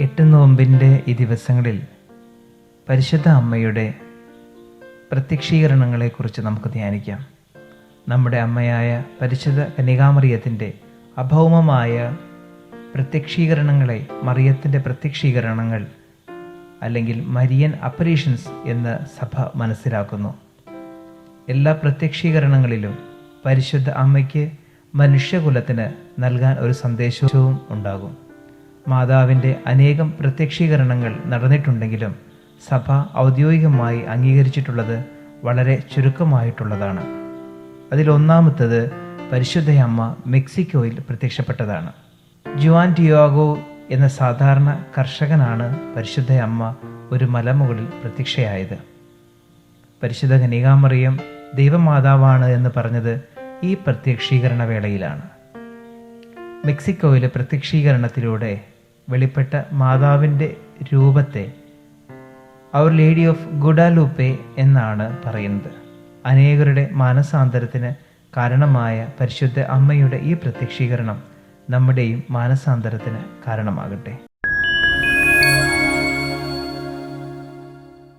8 നോമ്പിൻ്റെ ഈ ദിവസങ്ങളിൽ പരിശുദ്ധ അമ്മയുടെ പ്രത്യക്ഷീകരണങ്ങളെക്കുറിച്ച് നമുക്ക് ധ്യാനിക്കാം. നമ്മുടെ അമ്മയായ പരിശുദ്ധ കന്യകാമറിയത്തിൻ്റെ അഭൗമമായ പ്രത്യക്ഷീകരണങ്ങളെ മറിയത്തിൻ്റെ പ്രത്യക്ഷീകരണങ്ങൾ അല്ലെങ്കിൽ മരിയൻ അപ്പറീഷൻസ് എന്ന് സഭ മനസ്സിലാക്കുന്നു. എല്ലാ പ്രത്യക്ഷീകരണങ്ങളിലും പരിശുദ്ധ അമ്മയ്ക്ക് മനുഷ്യകുലത്തിന് നൽകാൻ ഒരു സന്ദേശവും ഉണ്ടാകും. മാതാവിൻ്റെ അനേകം പ്രത്യക്ഷീകരണങ്ങൾ നടന്നിട്ടുണ്ടെങ്കിലും സഭ ഔദ്യോഗികമായി അംഗീകരിച്ചിട്ടുള്ളത് വളരെ ചുരുക്കമായിട്ടുള്ളതാണ്. അതിലൊന്നാമത്തത് പരിശുദ്ധയമ്മ മെക്സിക്കോയിൽ പ്രത്യക്ഷപ്പെട്ടതാണ്. ജുവാൻ ഡിയാഗോ എന്ന സാധാരണ കർഷകനാണ് പരിശുദ്ധയമ്മ ഒരു മലമുകളിൽ പ്രത്യക്ഷയായത്. പരിശുദ്ധ കന്യകാമറിയം ദൈവമാതാവാണ് എന്ന് പറഞ്ഞത് ഈ പ്രത്യക്ഷീകരണ വേളയിലാണ്. മെക്സിക്കോയിലെ പ്രത്യക്ഷീകരണത്തിലൂടെ വെളിപ്പെട്ട മാതാവിൻ്റെ രൂപത്തെ അവർ ലേഡി ഓഫ് ഗുഡാലൂപ്പെ എന്നാണ് പറയുന്നത്. അനേകരുടെ മാനസാന്തരത്തിന് കാരണമായ പരിശുദ്ധ അമ്മയുടെ ഈ പ്രത്യക്ഷീകരണം നമ്മുടെയും മാനസാന്തരത്തിന് കാരണമാകട്ടെ.